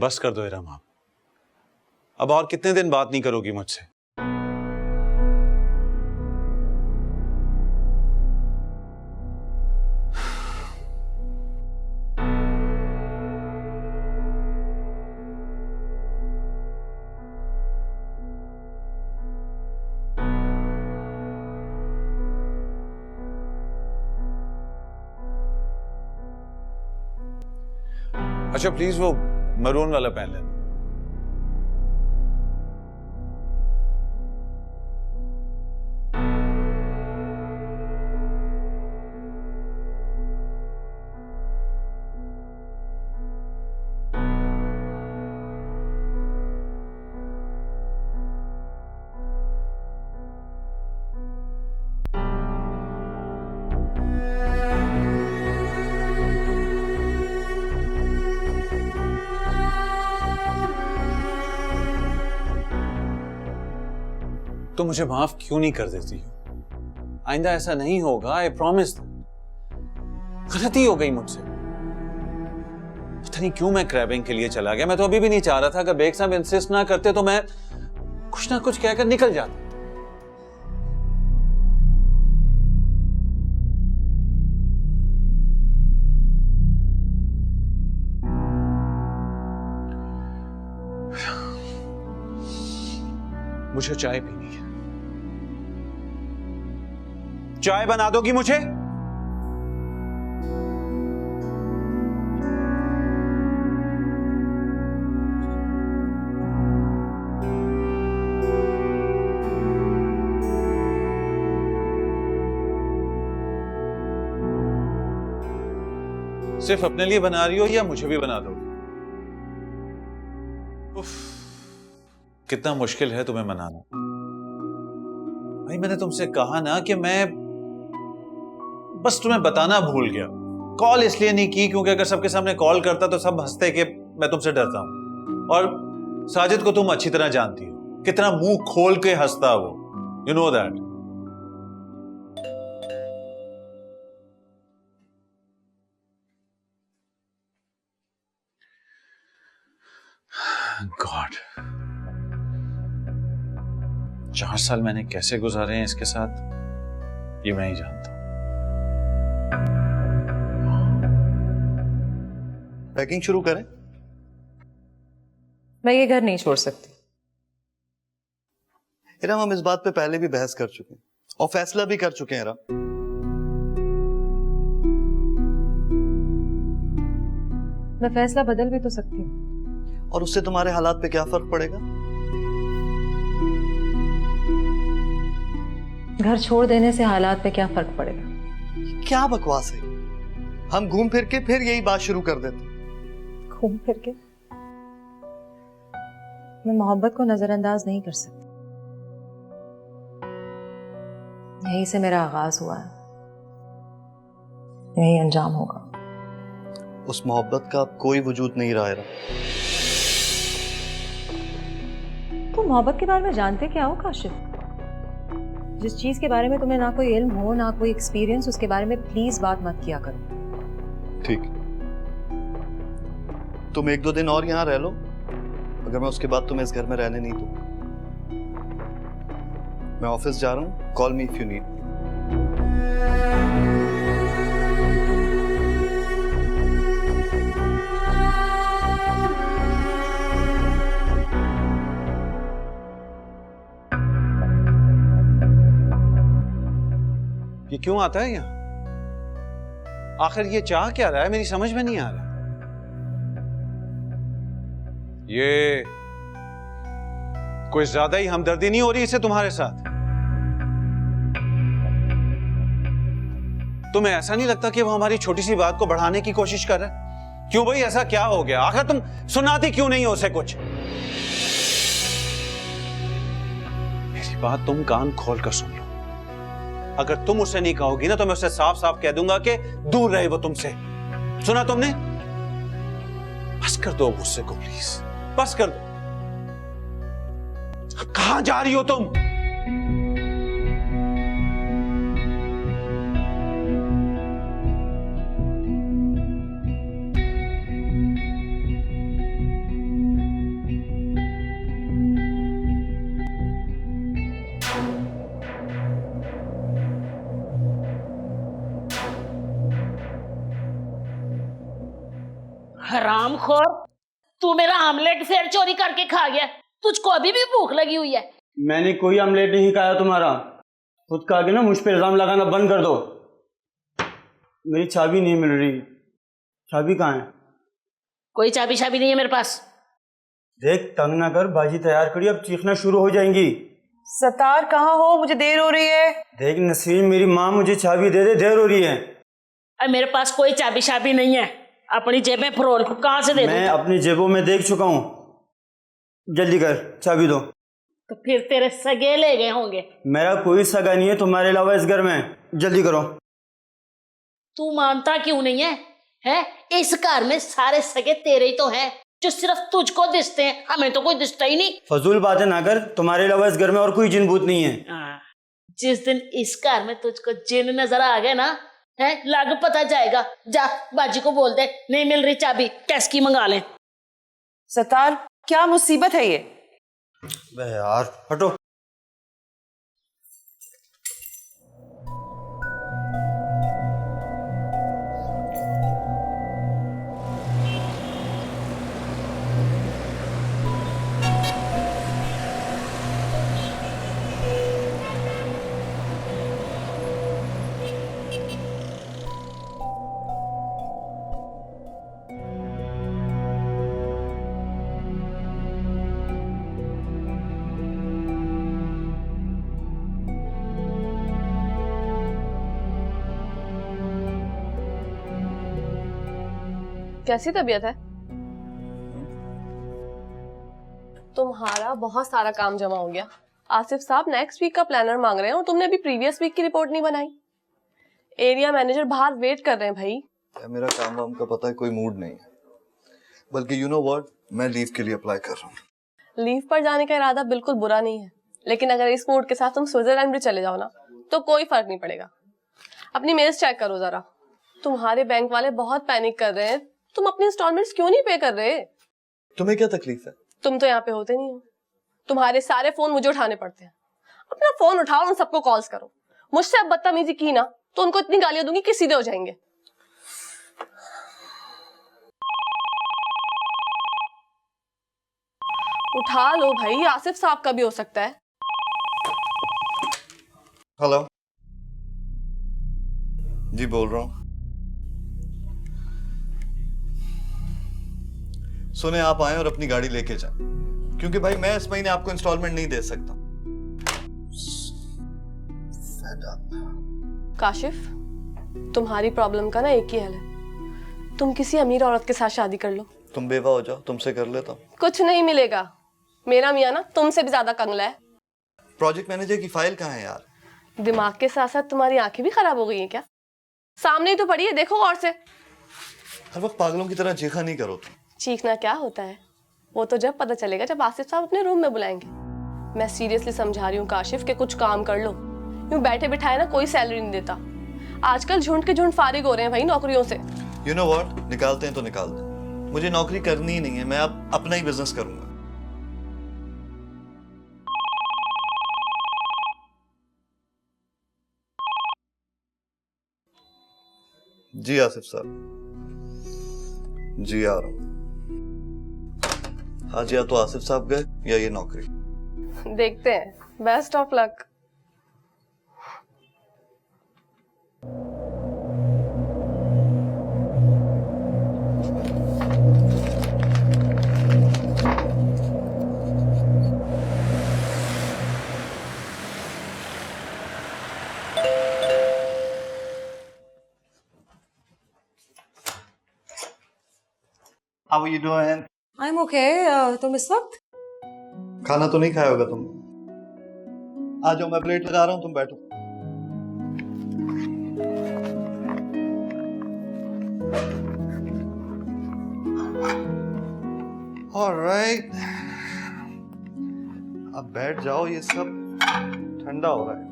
बस कर दो इरम आप। अब और कितने दिन बात नहीं करोगी मुझसे? अच्छा प्लीज वो मरून वाला पहन लेना। तो मुझे माफ क्यों नहीं कर देती हो? आइंदा ऐसा नहीं होगा, आई प्रॉमिस। गलती हो गई मुझसे। पता नहीं क्यों मैं क्रैबिंग के लिए चला गया। मैं तो अभी भी नहीं चाह रहा था। अगर बेग साहब इंसिस्ट ना करते तो मैं कुछ ना कुछ कहकर निकल जाता। मुझे चाय पीनी है। चाय बना दोगी मुझे? सिर्फ अपने लिए बना रही हो या मुझे भी बना दोगी? कितना मुश्किल है तुम्हें मनाना। भाई मैंने तुमसे कहा ना कि मैं बस तुम्हें बताना भूल गया। कॉल इसलिए नहीं की क्योंकि अगर सबके सामने कॉल करता तो सब हंसते कि मैं तुमसे डरता हूं। और साजिद को तुम अच्छी तरह जानती हो, कितना मुंह खोल के हंसता वो। You know that. गॉड, 4 साल मैंने कैसे गुजारे हैं इसके साथ ये मैं ही जानता हूं। पैकिंग शुरू करें? मैं ये घर नहीं छोड़ सकती। इरम, हम इस बात पे पहले भी बहस कर चुके हैं और फैसला भी कर चुके हैं। इरम, मैं फैसला बदल भी तो सकती हूँ। और उससे तुम्हारे हालात पे क्या फर्क पड़ेगा? घर छोड़ देने से हालात पे क्या फर्क पड़ेगा? क्या बकवास है। हम घूम फिर के फिर यही बात शुरू कर देते। घूम फिर के? मैं मोहब्बत को नजरअंदाज नहीं कर सकती। यहीं से मेरा आगाज हुआ है, यही अंजाम होगा। उस मोहब्बत का अब कोई वजूद नहीं रहा है। तो मोहब्बत के बारे में जानते क्या हो काशिफ? जिस चीज के बारे में तुम्हें ना कोई इल्म हो ना कोई एक्सपीरियंस, उसके बारे में प्लीज बात मत किया करो। ठीक, तुम 1-2 दिन और यहां रह लो। अगर मैं उसके बाद तुम्हें इस घर में रहने नहीं दूं। मैं ऑफिस जा रहा हूं, call me if you need. ये क्यों आता है यहाँ? आखिर ये चाह क्या रहा है? मेरी समझ में नहीं आ रहा। ये कोई ज्यादा ही हमदर्दी नहीं हो रही इसे तुम्हारे साथ? तुम्हें ऐसा नहीं लगता कि वो हमारी छोटी सी बात को बढ़ाने की कोशिश कर रहा है? क्यों भाई, ऐसा क्या हो गया? आखिर तुम सुनाती क्यों नहीं हो उसे कुछ? मेरी बात तुम कान खोल कर सुन लो। अगर तुम उसे नहीं कहोगी ना तो मैं उसे साफ साफ कह दूंगा कि दूर रहे वो तुमसे। सुना तुमने? बस कर दो गुस्से को प्लीज, बस कर दो। कहां जा रही हो तुम? सूदखोर, तू मेरा आमलेट फिर चोरी करके खा गया। तुझको अभी भी भूख लगी हुई है? मैंने कोई आमलेट नहीं खाया तुम्हारा। खुद का आगे ना मुझ पे इल्जाम लगाना बंद कर दो। मेरी चाबी नहीं मिल रही। चाबी कहाँ है? कोई चाबी शाबी नहीं है मेरे पास। देख, तंग ना कर, बाजी तैयार करी, अब चीखना शुरू हो जाएंगी। सतार कहाँ हो? मुझे देर हो रही है। देख नसीम, मेरी माँ मुझे चाबी दे दे, देर हो रही है। अरे मेरे पास कोई चाबी शाबी नहीं है। अपनी जेब में फरोल, कहाँ से दे दूं? मैं अपनी जेबों में देख चुका हूँ। जल्दी कर, चाबी दो। तो फिर तेरे सगे ले गए होंगे। मेरा कोई सगा नहीं है तुम्हारे अलावा इस घर में। जल्दी करो। तू मानता क्यों नहीं है? इस घर में सारे सगे तेरे ही तो हैं, जो सिर्फ तुझको दिखते हैं, हमें तो कोई दिखता ही नहीं। फजूल बातें ना कर, तुम्हारे अलावा इस घर में और कोई जिन भूत नहीं है। जिस दिन इस घर में तुझको जिन नजर आ गए ना, लागू पता जाएगा। जा बाजी को बोल दे, नहीं मिल रही चाबी, टैक्सी मंगा ले। सतार, क्या मुसीबत है ये? बे यार, हटो। कैसी तबीयत है? तुम्हारा बहुत सारा काम जमा हो गया। आसिफ साहब नेक्स्ट वीक का प्लानर मांग रहे हैं और तुमने अभी प्रीवियस वीक की रिपोर्ट नहीं बनाई। एरिया मैनेजर बाहर वेट कर रहे हैं भाई। मेरा काम वाम का पता है, कोई मूड नहीं है। बल्कि यू नो व्हाट, मैं लीव के लिए अप्लाई कर रहा हूँ। लीव पर जाने का इरादा बिल्कुल बुरा नहीं है, लेकिन अगर इस मूड के साथ तुम स्विट्जरलैंड भी चले जाओ ना, तो कोई फर्क नहीं पड़ेगा। अपनी मेल्स चेक करो जरा। तुम्हारे बैंक वाले बहुत पैनिक कर रहे हैं। तुम अपनी इंस्टॉलमेंट्स क्यों नहीं पे कर रहे? तुम्हें क्या तकलीफ है? तुम तो यहाँ पे होते नहीं हो। तुम्हारे सारे फोन मुझे उठाने पड़ते हैं। अपना फोन उठाओ और उन सबको कॉल्स करो। मुझसे अब बदतमीजी की ना तो उनको इतनी गालियां दूंगी कि सीधे हो जाएंगे। उठा लो भाई, आसिफ साहब का भी हो सकता है। हेलो जी, बोल रहा हूँ। सुने, आप आए और अपनी गाड़ी लेके जाएं, क्योंकि भाई मैं इस महीने आपको इंस्टॉलमेंट नहीं दे सकता। काशिफ, तुम्हारी प्रॉब्लम का ना एक ही हल है। तुम किसी अमीर औरत के साथ शादी कर लो। तुम बेवा हो जाओ, तुमसे कर लेता हूँ। कुछ नहीं मिलेगा। मेरा मियाँ ना तुमसे भी ज्यादा कंगला है। प्रोजेक्ट मैनेजर की फाइल कहाँ है यार? दिमाग के साथ साथ तुम्हारी आंखें भी खराब हो गई हैं क्या? सामने ही तो पड़ी है, देखो और से। हर वक्त पागलों की तरह चीखा नहीं करो तुम। चीखना क्या होता है? वो तो जब पता चलेगा जब आसिफ साहब अपने रूम में बुलाएंगे। मैं सीरियसली समझा रही हूँ काशिफ के कुछ काम कर लो। यूं बैठे बिठाए ना कोई सैलरी नहीं देता। आजकल झुंड के झुंड फारिग हो रहे हैं भाई नौकरियों से। यू नो व्हाट, निकालते हैं तो निकालते हैं। मुझे नौकरी करनी ही नहीं है, मैं अब अपना ही बिजनेस करूंगा। जी आसिफ साहब, जी आ रहा हूं। आज या तो आसिफ साहब गए या ये नौकरी। देखते हैं। Best of luck. How are you doing? I'm okay. तुम इस वक्त? खाना तो नहीं खाया होगा तुम? आ जाओ, मैं प्लेट लगा रहा हूँ, तुम बैठो। Alright. अब बैठ जाओ, ये सब ठंडा हो रहा है।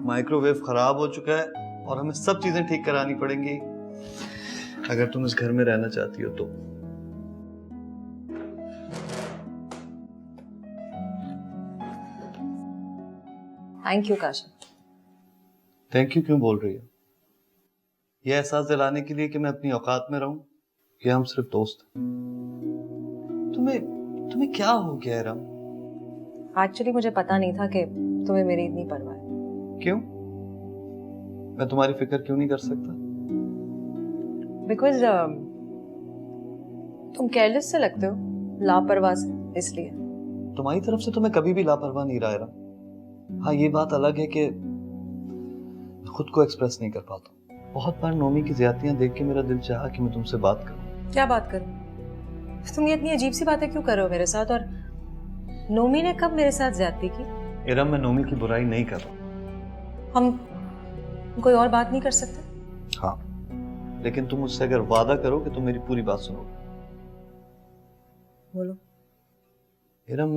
माइक्रोवेव खराब हो चुका है और हमें सब चीजें ठीक करानी पड़ेंगी अगर तुम इस घर में रहना चाहती हो तो। Thank you Kashif. Thank you क्यों बोल रही हो? यह एहसास दिलाने के लिए कि मैं अपनी औकात में रहूं कि हम सिर्फ दोस्त हैं। तुम्हें क्या हो गया है राम? एक्चुअली मुझे पता नहीं था कि तुम्हें मेरी इतनी परवाह है। क्यों? मैं तुम्हारी फिक्र क्यों नहीं कर सकता? बिकॉज तुम केयरलेस से लगते हो, लापरवाह से, इसलिए। तुम्हारी तरफ से तो मैं कभी भी लापरवाह नहीं रहा राम। हाँ, ये बात अलग है कि खुद को एक्सप्रेस नहीं कर पाता। बहुत बार नोमी की ज्यादतियां देख के मेरा दिल चाहा कि मैं तुमसे बात करूं। क्या बात करूं? तुम ये इतनी अजीब सी बातें क्यों कर रहे हो मेरे साथ? और नोमी ने कब मेरे साथ ज्यादती की? इरम, मैं नोमी की बुराई नहीं कर रहा। हम कोई और बात नहीं कर सकते? हाँ, लेकिन तुम मुझसे अगर वादा करो कि तुम मेरी पूरी बात सुनोगे। बोलो। इरम,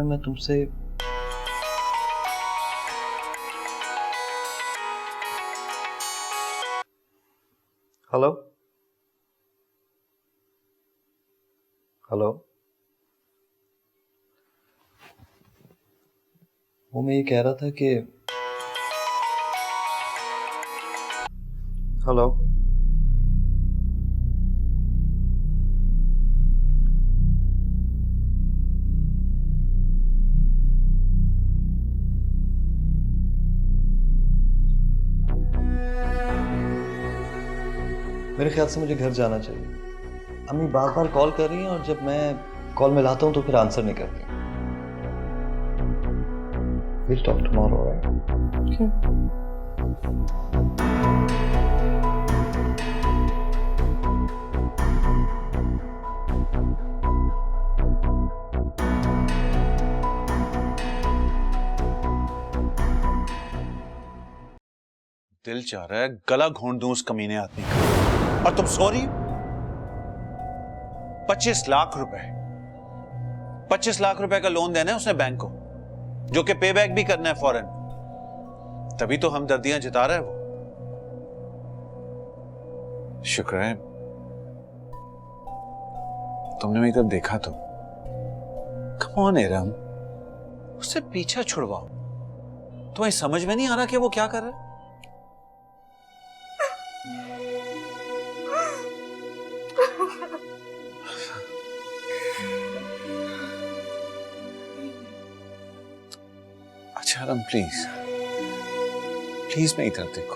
मैं तुमसे हेलो हेलो, वो मैं ये कह रहा था कि हेलो, मेरे ख्याल से मुझे घर जाना चाहिए। अम्मी बार बार कॉल कर रही हैं और जब मैं कॉल मिलाता हूं तो फिर आंसर नहीं करती। We'll talk tomorrow, right? दिल चाह रहा है गला घोंट दूं उस कमीने आदमी का। और तुम सॉरी? 25 लाख रुपए 25 लाख रुपए का लोन देना है उसने बैंक को, जो कि पे बैक भी करना है फौरन। तभी तो हमदर्दियां जता रहा है वो। शुक्र है तुमने मेरी तरफ देखा तो। कम ऑन इरम, उससे पीछा छुड़वाओ। तुम्हें समझ में नहीं आ रहा कि वो क्या कर रहा है? अच्छा रम, प्लीज मेरी तरफ देखो,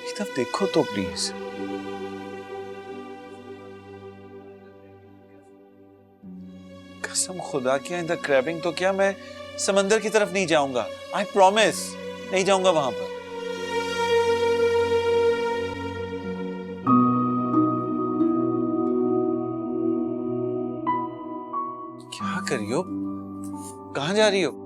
मेरी तरफ देखो तो प्लीज। कसम खुदा की, इधर क्रैबिंग तो क्या, मैं समंदर की तरफ नहीं जाऊंगा। आई प्रॉमिस, नहीं जाऊंगा वहां पर। क्या कर रही हो? कहां जा रही हो?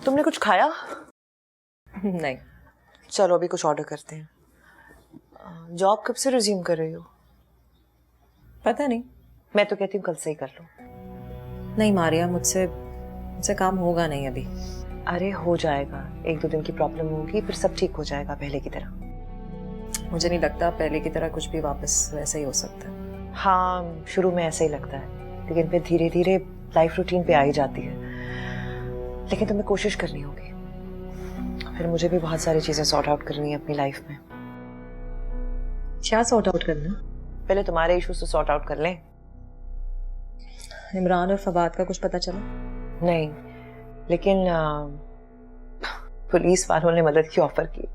तुमने कुछ खाया? नहीं। चलो अभी कुछ ऑर्डर करते हैं। जॉब कब से रिज्यूम कर रही हो? पता नहीं। मैं तो कहती हूँ कल से ही कर लो। नहीं मारिया, मुझसे काम होगा नहीं अभी। अरे हो जाएगा, 1-2 दिन की प्रॉब्लम होगी, फिर सब ठीक हो जाएगा पहले की तरह। मुझे नहीं लगता पहले की तरह कुछ भी वापस वैसा ही हो सकता है। हाँ, शुरू में ऐसा ही लगता है, लेकिन फिर धीरे धीरे लाइफ रूटीन पे आ ही जाती है। लेकिन तुम्हें कोशिश करनी होगी। फिर मुझे भी बहुत सारी चीजें सॉर्ट आउट करनी है अपनी लाइफ में। क्या सॉर्ट आउट करना? पहले तुम्हारे इश्यूज तो सॉर्ट आउट कर लें। इमरान और फवाद का कुछ पता चला? नहीं, लेकिन पुलिस वालों ने मदद की ऑफर की।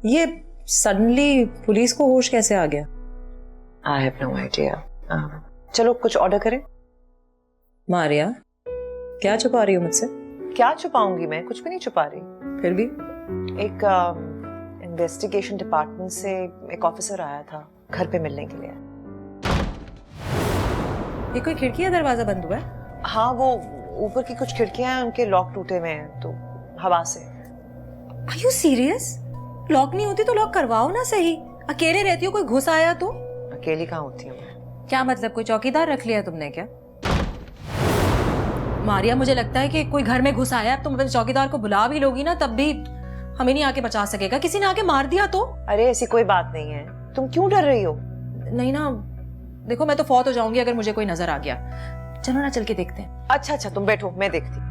ये सडनली पुलिस को होश कैसे आ गया? I have no idea. चलो कुछ ऑर्डर करें। मारिया, क्या छुपा रही हो मुझसे? क्या छुपाऊंगी मैं? कुछ भी नहीं छुपा रही। फिर भी एक इन्वेस्टिगेशन डिपार्टमेंट से एक ऑफिसर आया था घर पे मिलने के लिए। ये कोई खिड़की या दरवाजा बंद हुआ है? हाँ, वो ऊपर की कुछ खिड़कियां हैं, उनके लॉक टूटे हुए हैं तो हवा से। Are you serious? लॉक नहीं होती तो लॉक करवाओ ना सही। अकेले रहती हो, कोई घुस आया तो? अकेली कहाँ होती हूँ मैं। क्या मतलब, कोई चौकीदार रख लिया है तुमने क्या? मारिया, मुझे लगता है कि कोई घर में घुस आया, अब तुम अपने चौकीदार को बुला भी लोगी ना, तब भी हमें नहीं आके बचा सकेगा। किसी ने आके मार दिया तो? अरे ऐसी कोई बात नहीं है, तुम क्यों डर रही हो? नहीं ना, देखो मैं तो फौत हो जाऊंगी अगर मुझे कोई नजर आ गया। चलो ना चल के देखते हैं। अच्छा अच्छा तुम बैठो, मैं देखती।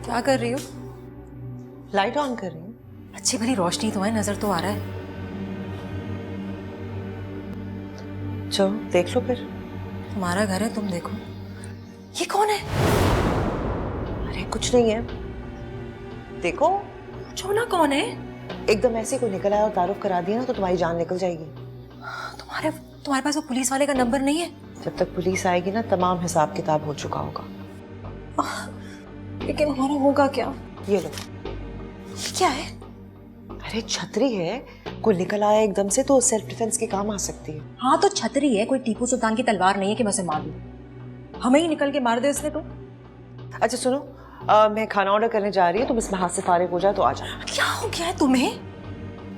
क्या कर रही हो? लाइट ऑन कर रही हूँ। अच्छी भली रोशनी तो है, नजर तो आ रहा है। चलो देख लो फिर। तुम्हारा घर है, तुम देखो। ये कौन है? अरे कुछ नहीं है, देखो। पूछो ना कौन है। एकदम ऐसे कोई निकल आया और तारुफ करा दिया ना तो तुम्हारी जान निकल जाएगी। तुम्हारे पास वो पुलिस वाले का नंबर नहीं है? जब तक पुलिस आएगी ना तमाम हिसाब किताब हो चुका होगा। लेकिन हमारा होगा क्या? ये लो। ये क्या है? अरे छतरी है, कोई निकल आया एकदम से तो सेल्फ डिफेंस के काम आ सकती है। हाँ तो छतरी है, कोई टीपू सुल्तान की तलवार नहीं है कि मैं उसे मार दूं। हमें ही निकल के मार दे उसने तो। अच्छा सुनो, मैं खाना ऑर्डर करने जा रही हूँ, तुम इसमें हाथ से फारिग हो जाए तो आ जाओ। क्या हो गया है तुम्हें?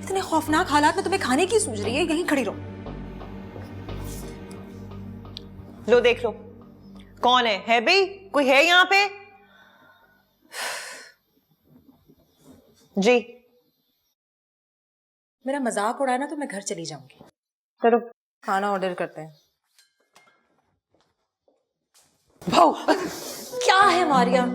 इतने खौफनाक हालात में तुम्हें खाने की सूझ रही है? यहीं खड़ी रहो। लो देख लो, कौन है भाई? कोई है यहाँ पे? जी मेरा मजाक उड़ाना तो मैं घर चली जाऊंगी। चलो खाना ऑर्डर करते हैं। भाऊ क्या है मारिया?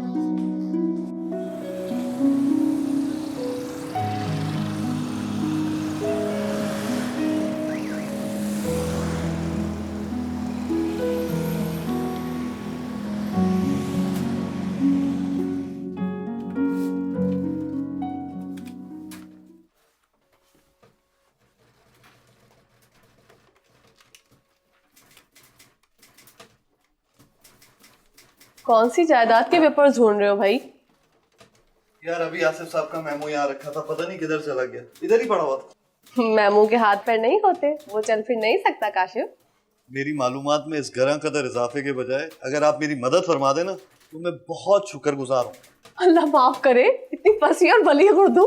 कौन सी जायदाद के पेपर्स ढूंढ रहे हो भाई? यार अभी आसिफ साहब का मेमो यहाँ रखा था, पता नहीं किधर चला गया, इधर ही पड़ा हुआ था। मेमो के हाथ पैर नहीं होते, वो चल फिर नहीं सकता काशिफ। मेरी मालूमात में इस गरा कदर इजाफे के बजाय अगर आप मेरी मदद फरमा देना तो मैं बहुत शुक्रगुजार हूँ। अल्लाह माफ करे, इतनी फंसी और बली उर्दू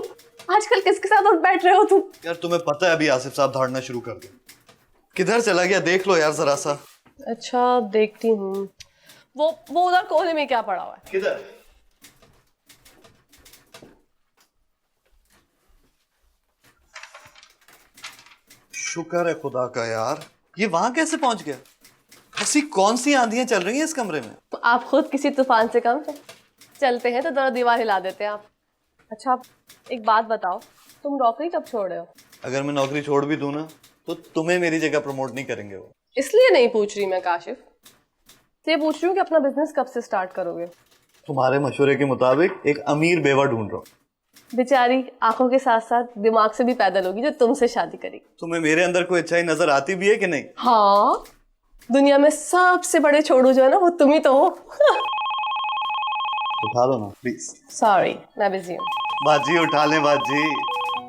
आजकल किसके साथ उठ बैठ रहे हो तुम? यार तुम्हें पता है अभी आसिफ साहब धाड़ना शुरू कर दिया, किधर चला गया देख लो यार जरा सा। अच्छा देखती हूँ। वो उधर कोने में क्या पड़ा हुआ है? किधर? शुक्र है खुदा का यार, ये वहां कैसे पहुंच गया? ऐसी कौन सी आंधियां चल रही हैं इस कमरे में? तो आप खुद किसी तूफान से कम है? चलते हैं तो दर दीवार हिला देते हैं आप। अच्छा एक बात बताओ, तुम नौकरी कब छोड़ रहे हो? अगर मैं नौकरी छोड़ भी दूं ना तो तुम्हें मेरी जगह प्रमोट नहीं करेंगे वो। इसलिए नहीं पूछ रही मैं काशिफ, ये पूछ रही हूँ कि अपना बिजनेस कब से स्टार्ट करोगे? तुम्हारे मशवरे के मुताबिक एक अमीर बेवा ढूंढ रहा हूँ। बेचारी आंखों के साथ साथ दिमाग से भी पैदल होगी जो तुमसे शादी करेगी। तुम्हें मेरे अंदर कोई अच्छाई नजर आती भी है कि नहीं? हाँ, दुनिया में सबसे बड़े छोड़ू जो है ना वो तुम ही तो हो। उठा लो ना प्लीज। सॉरी मैं बिजी हूँ। बाजी उठा लें बाजी,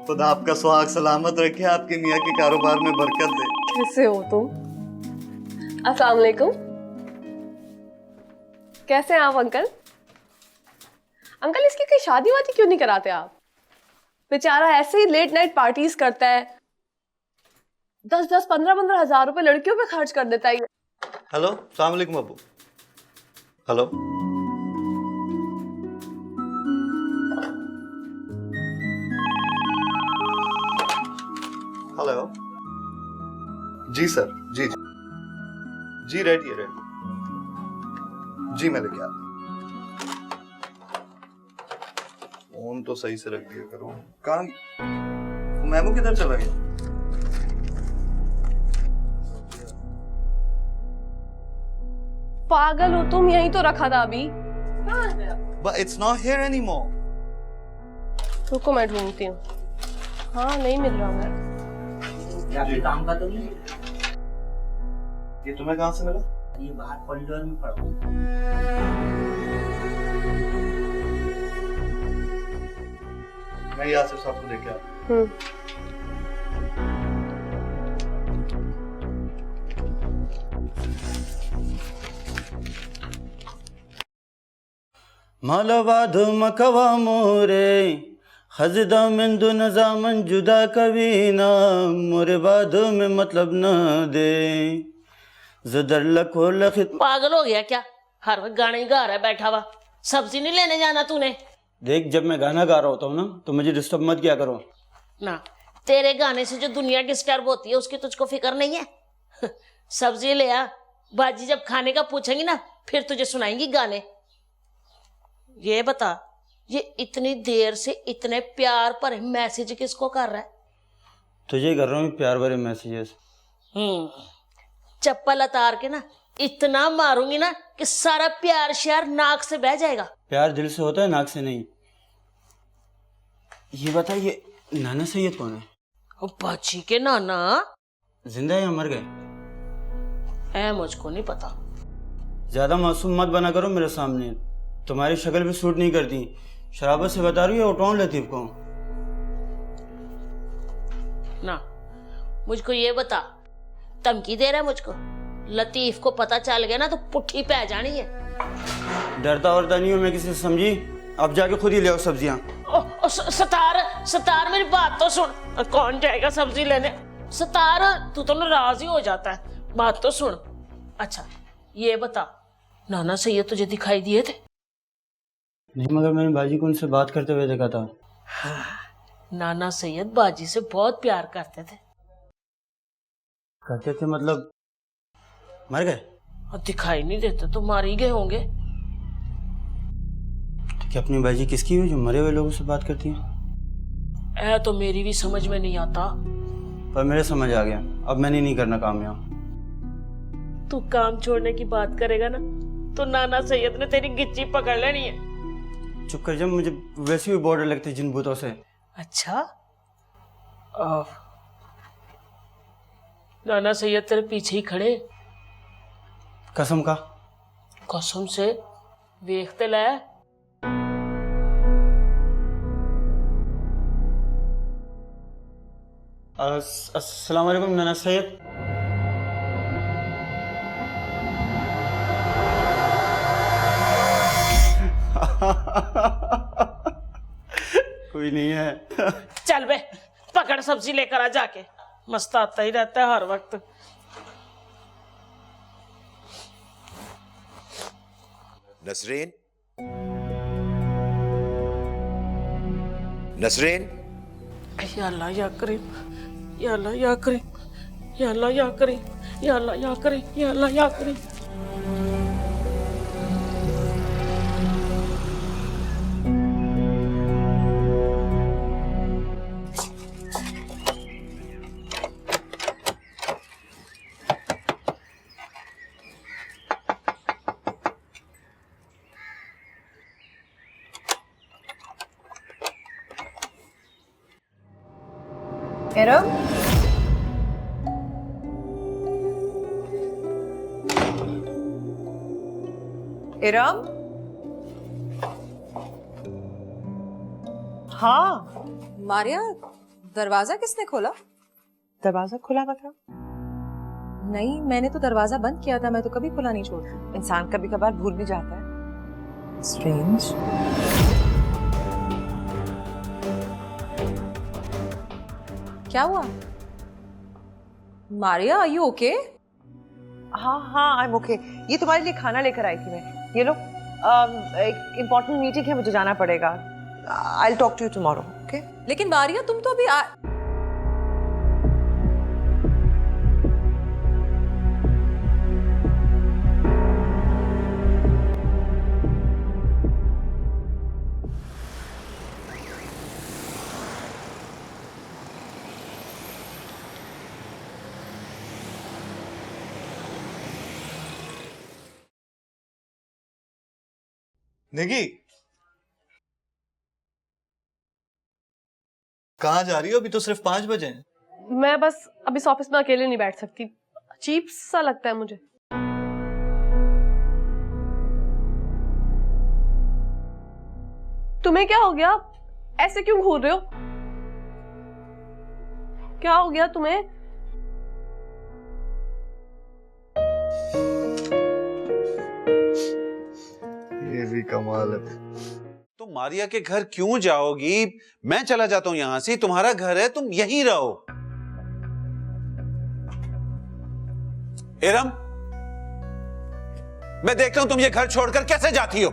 खुदा आपका सुहाग सलामत रखे, आपके मियाँ के कारोबार में बरकत दे। कैसे हो तुम? अस्सलाम वालेकुम। कैसे हैं आप अंकल? अंकल इसकी कोई शादी वादी क्यों नहीं कराते आप? बेचारा ऐसे ही लेट नाइट पार्टीज करता है, 10-10, 15-15 हजार रुपए लड़कियों पे खर्च कर देता है। हेलो अस्सलाम वालेकुम अब्बू। हेलो हेलो जी सर, जी जी जी रेडी है, रेडी जी, मैं लेके आता हूँ। फोन तो सही से रख दिया करो। कहाँ मेमो किधर चला गया? पागल हो तुम, यहीं तो रखा था अभी। But it's not here anymore. रुको मैं ढूंढती हूँ। हाँ नहीं मिल रहा है। आपके काम का तो नहीं है? ये तुम्हें कहाँ से मिला? ये बाहर कॉरिडोर में पड़ा हुआ। मैं यहाँ से सबको लेके आता हूँ। मालाबाद मकवा मोरे खजदा में दो नजामन जुदा कभी ना मोरे बाद में मतलब न दे जदर लखो लखित। पागल हो गया क्या? हर वक्त गाने ही गा रहा है बैठा हुआ। सब्जी नहीं लेने जाना तूने? देख, जब मैं गाना गा रहा होता हूँ ना तो मुझे डिस्टर्ब मत किया करो ना। तेरे गाने से जो दुनिया डिस्टर्ब होती है उसकी तुझको फिक्र नहीं है। सब्जी ले आ, बाजी जब खाने का पूछेंगी ना फिर तुझे सुनाएंगी गाने। ये बता, ये इतनी देर से इतने प्यार भरे मैसेज किसको कर रहा है? तुझे कर रहा हूँ प्यार भरे मैसेजेस। चप्पल उतार के ना इतना मारूंगी ना कि सारा प्यार श्यार नाक से बह जाएगा। प्यार दिल से होता है, नाक से नहीं। ये बता, ये नाना सैयद कौन है? ओ बाजी के नाना। जिंदा है या मर गए? ऐ मुझको नहीं पता। ज्यादा मासूम मत बना करो मेरे सामने, तुम्हारी शक्ल भी सूट नहीं करती। शराबत से बता रही है उठाऊं लतीफ को? ना, मुझको ये बता, धमकी दे रहा है मुझको? लतीफ को पता चल गया ना तो पुट्ठी पै जानी है। डरता वरता नहीं हूं मैं किसी से, समझी? अब जाके खुद ही ले आओ सब्जियां। सतार मेरी बात तो सुन। कौन जाएगा सब्जी लेने? सतार, तू तो नाराज ही हो जाता है। बात तो सुन। अच्छा ये बता, नाना सैयद तुझे दिखाई दिए थे? नहीं, मगर मैंने बाजी को उनसे बात करते हुए देखा था। हाँ, नाना सैयद बाजी से बहुत प्यार करते थे। करते थे मतलब मर गए? और दिखाई नहीं देते तो मार ही गए होंगे। तो क्या अपनी बाजी किसकी हुई जो मरे हुए लोगों से बात करती है? ऐ तो मेरी भी समझ में नहीं आता। पर मेरे समझ आ गया, अब मैंने नहीं करना काम यहाँ। तू काम छोड़ने की बात करेगा ना तो नाना सैयद ने तेरी गिच्ची पकड़ लेनी है। चुप कर जा, मुझे वैसे भी बॉर्डर लगते जिन भूतों से। अच्छा, नाना सैयद तेरे पीछे ही खड़े? कसम का? कसम से देखते ले। अस्सलाम वालेकुम नाना सैयद। कोई नहीं है। चल बे, पकड़ सब्जी लेकर आ जाके। मस्त आता ही रहता है हर वक्त। नसरीन, नसरीन। या अल्लाह या करीम, या अल्लाह या करीम, या अल्लाह या करीम, या अल्लाह या करीम, या अल्लाह या करीम। इरम, इरम। हाँ, मारिया, दरवाजा किसने खोला? दरवाजा खुला हुआ था। नहीं, मैंने तो दरवाजा बंद किया था। मैं तो कभी खुला नहीं छोड़ती। इंसान कभी कभार भूल भी जाता है। स्ट्रेंज। क्या हुआ? Maria, are you okay? हाँ, आई एम ओके। ये तुम्हारे लिए खाना लेकर आई थी मैं। ये लो, एक इम्पोर्टेंट मीटिंग है, मुझे जाना पड़ेगा। I will talk to you tomorrow, okay? लेकिन मारिया, तुम तो अभी निगी, कहाँ जा रही हो? अभी तो सिर्फ 5 बजे हैं। मैं बस अब इस ऑफिस में अकेले नहीं बैठ सकती। अजीब सा लगता है मुझे। तुम्हें क्या हो गया? ऐसे क्यों घूर रहे हो? क्या हो गया तुम्हें? ये भी कमाल है। तुम मारिया के घर क्यों जाओगी? मैं चला जाता हूं यहां से, तुम्हारा घर है, तुम यहीं रहो। इरम, मैं देखता हूं तुम ये घर छोड़कर कैसे जाती हो।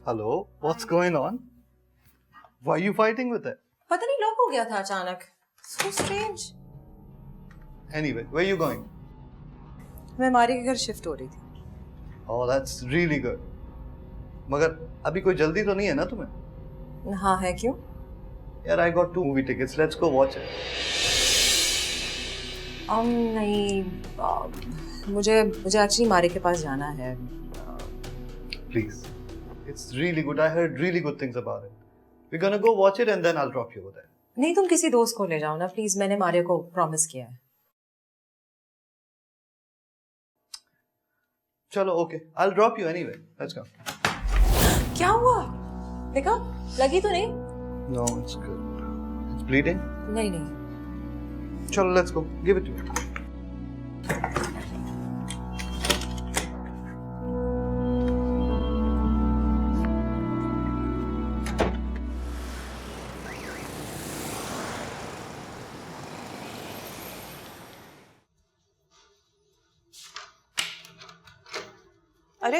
Hello, what's going on? Why are you fighting with it? पता नहीं लॉक हो गया था अचानक। So strange. Anyway, where are you going? मैं मारी के घर शिफ्ट हो रही थी। Oh, that's really good. मगर अभी कोई जल्दी तो नहीं है ना तुम्हें? हाँ है, क्यों? यार, I got 2 movie tickets. Let's go watch it. नहीं, मुझे एक्चुअली मारी के पास जाना है। Please. It's really good. I heard really good things about it. We're gonna go watch it and then I'll drop you over there. नहीं, तुम किसी दोस्त को ले जाओ ना प्लीज, मैंने मारिया को प्रॉमिस किया है। चलो, okay. I'll drop you anyway. Let's go. क्या हुआ? देखा, लगी तो नहीं? No, it's good. It's bleeding? नहीं नहीं। चलो, let's go. Give it to me. अरे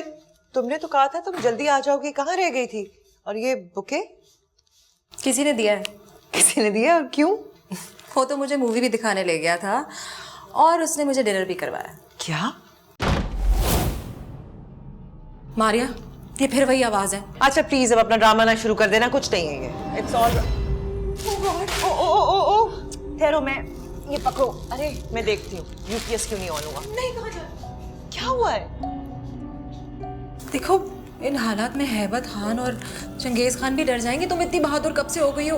तुमने तो कहा था तुम जल्दी आ जाओगी, कहाँ रह गई थी? और ये बुके किसी ने दिया है। किसी ने दिया? और क्यों? वो तो मुझे मूवी भी दिखाने ले गया था और उसने मुझे डिनर भी करवाया। क्या? मारिया, ये फिर वही आवाज है। अच्छा प्लीज अब अपना ड्रामा ना शुरू कर देना, कुछ नहीं है ये। इट्स ऑल ओ ठहरो, मैं ये पकड़ो। अरे मैं देखती हूँ यूपीएस क्यों नहीं ऑन हुआ। नहीं, कहाँ जा? क्या हुआ है? देखो, इन हालात में हैबत खान और चंगेज खान भी डर जाएंगे। तुम इतनी बहादुर कब से हो गई हो?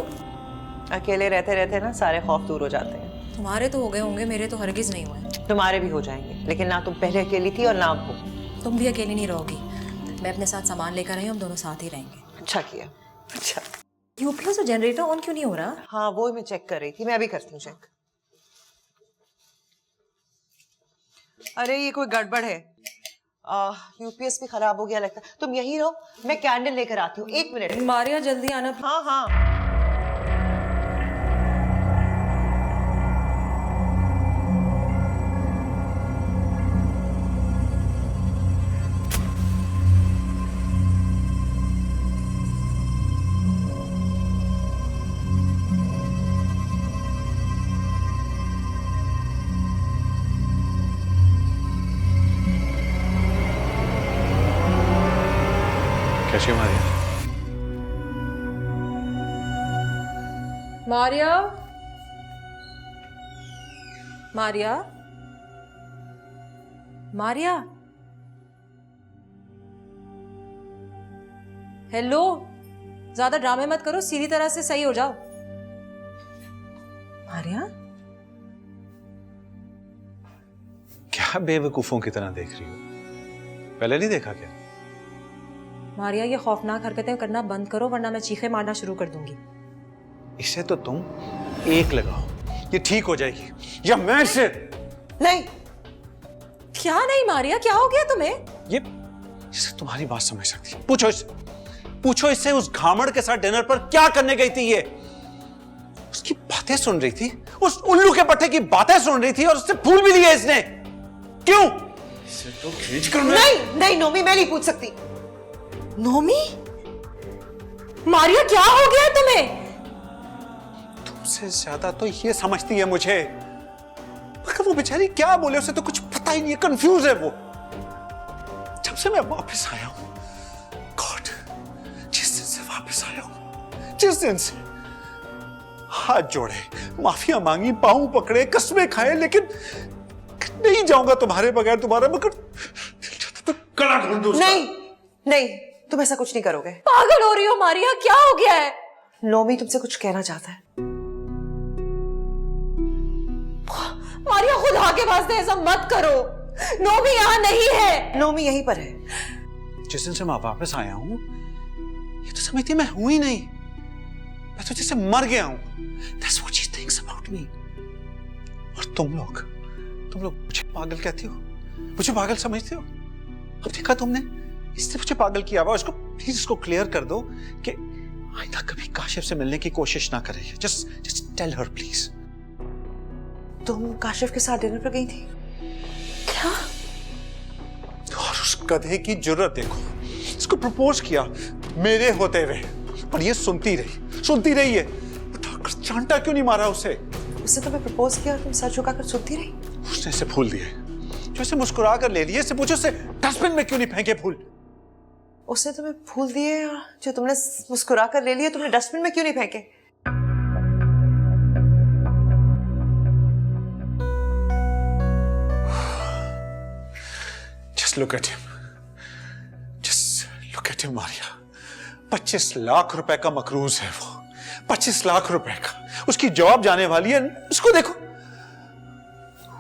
अकेले रहते रहते ना सारे खौफ दूर हो जाते हैं। तुम्हारे तो हो गए होंगे, मेरे तो हरगिज नहीं हुए। तुम्हारे भी हो जाएंगे, लेकिन ना तुम पहले अकेली थी और ना अब हो। तुम भी अकेली नहीं रहोगी। मैं अपने साथ सामान लेकर आई हूँ, हम दोनों साथ ही रहेंगे। अच्छा किया। अच्छा, यूपीएस और जनरेटर ऑन क्यों नहीं हो रहा? हाँ वो मैं चेक कर रही थी, मैं अभी करती हूँ चेक। अरे ये कोई गड़बड़ है, यूपीएस भी खराब हो गया लगता है। तुम यहीं रहो, मैं कैंडल लेकर आती हूँ, 1 मिनट। मारिया जल्दी आना। हाँ हाँ। कैसे मारिया? मारिया, मारिया, मारिया, हेलो। ज्यादा ड्रामे मत करो, सीधी तरह से सही हो जाओ। मारिया, क्या बेवकूफों की तरह देख रही हो? पहले नहीं देखा क्या? मारिया, ये खौफनाक हरकतें करना बंद करो वरना मैं चीखे मारना शुरू कर दूंगी। इसे तो तुम एक लगाओ, ये ठीक हो जाएगी, या मैं इसे। नहीं। क्या नहीं मारिया, क्या हो गया तुम्हें? ये इसे तुम्हारी बात समझ सकती है। पूछो इससे उस घामड़ के साथ डिनर पर क्या करने गई थी? ये उसकी बातें सुन रही थी, उस उल्लू के पट्टे की बातें सुन रही थी और उससे फूल भी दिए इसने। क्यों? इसे तो खींच कर नहीं नोमी, मैं नहीं पूछ सकती। नोमी, मारिया क्या हो गया तुम्हें? तुमसे ज्यादा तो ये समझती है मुझे, मगर वो बेचारी क्या बोले उसे तो कुछ पता ही नहीं है, कंफ्यूज है वो। जब से मैं वापस आया हूं, गॉड, जिस दिन से वापस आया हूं, जिस दिन से हाथ जोड़े, माफिया मांगी, पांव पकड़े, कस्में खाए, लेकिन नहीं जाऊंगा तुम्हारे बगैर तुम्हारा, मगर तो गला घोल दूं उसका। नहीं, तुम ऐसा कुछ नहीं करोगे। पागल हो रही हो मारिया, क्या हो गया है? नोमी तुमसे कुछ कहना चाहता है। मारिया, खुदा के वास्ते ऐसा मत करो। नोमी यहाँ नहीं है। नोमी यहीं पर है। जिस दिन से मैं वापस आया हूं, ये तो समझती मैं हूं ही नहीं, मैं तो जैसे मर गया हूं। That's what she thinks about me. और तुम लोग मुझे पागल कहते हो, मुझे पागल समझते हो। अब देखा तुमने, इसने मुझे पागल किया हुआ। इसको प्लीज इसको क्लियर कर दो कि आइंदा कभी काशिफ से मिलने की कोशिश ना करे। Just tell her please. तुम काशिफ के साथ डिनर पर गई थी क्या? और उस गधे की जुर्रत देखो, इसको प्रपोज किया मेरे होते हुए, पर ये सुनती रही है। चांटा क्यों नहीं मारा उसे? उसने तुम्हें प्रपोज किया और तुम सर झुकाकर सुनती रही? उसने इसे फूल दिए, जो इसे मुस्कुरा कर ले लिए। इससे पूछो उसे डस्टबिन में क्यों नहीं फेंके फूल? उसने तुम्हें फूल दिए और जो तुमने मुस्कुरा कर ले लिए तुमने डस्टबिन में क्यों नहीं फेंके? Just look at him. Just look at him, Maria. 25 lakh रुपए का मकरूज है वो, 25 लाख रुपए का। उसकी जॉब जाने वाली है, उसको देखो,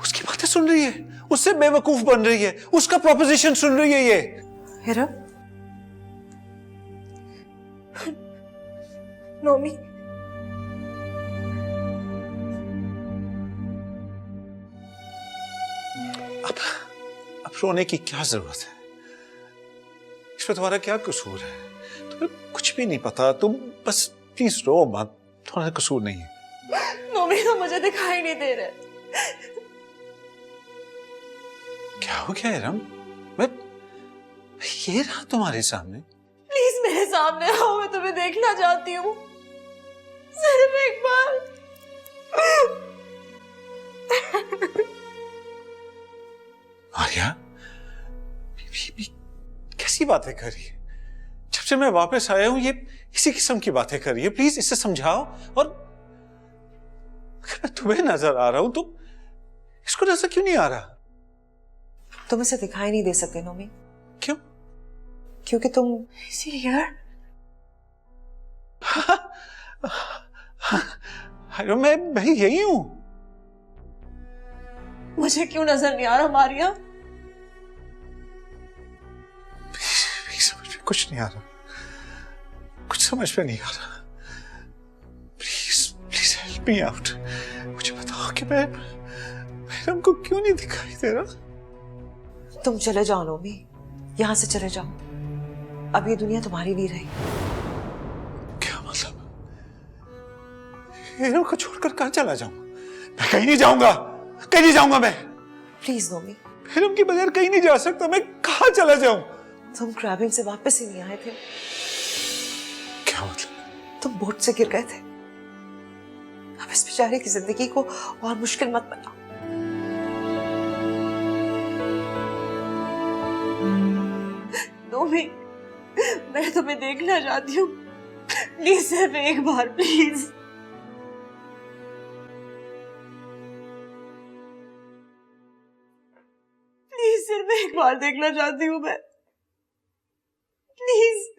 उसकी बातें सुन रही है, उससे बेवकूफ बन रही है, उसका प्रोपोजिशन सुन रही है ये। हिरम, नोमी, अब रोने की क्या जरूरत है? इसमें तुम्हारा क्या कसूर है? तुम्हें कुछ भी नहीं पता, तुम बस प्लीज रो मत, तुम्हारा कसूर नहीं है। नोमी तो मुझे दिखाई नहीं दे रहे। क्या हो गया हिरम? मैं ये रहा तुम्हारे सामने। प्लीज मेरे सामने आओ, मैं तुम्हें देखना चाहती हूँ सिर्फ एक बार। आर्या, ये कैसी बातें कर रही है? जब से मैं वापस आया हूं ये इसी किस्म की बातें कर रही है। प्लीज इसे समझाओ। और अगर मैं तुम्हें नजर आ रहा हूं तो इसको नजर क्यों नहीं आ रहा? तुम इसे दिखाई नहीं दे सकते नोमी। क्यों? क्योंकि तुम हियर। मैं यही हूं। मुझे क्यों नजर नहीं आ रहा मारिया? समझ में कुछ नहीं आ रहा, कुछ समझ में नहीं आ रहा। Please help me out. मुझे बताओ कि मैं हमको क्यों नहीं दिखाई दे रहा? तुम चले जाओ नोमी, यहां से चले जाओ। अब ये दुनिया तुम्हारी नहीं रही। क्या मतलब? हीरो को छोड़कर कहां चला जाऊं? मैं कहीं नहीं जाऊंगा, कहीं नहीं जाऊंगा मैं। प्लीज नोमी। हिरम के बगैर कहीं नहीं जा सकता, मैं कहां चला जाऊं? तुम क्रैबिंग से वापस ही नहीं आए थे। क्या मतलब? तुम बोट से गिर गए थे। अब इस बेचारे की जिंदगी को और मुश्किल मत बनाओ। नोमी, मैं तुम्हें देखना चाहती हूँ। प्लीज सिर्फ एक बार, प्लीज। प्लीज सिर्फ एक बार देखना चाहती हूँ मैं। प्लीज।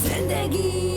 जिंदगी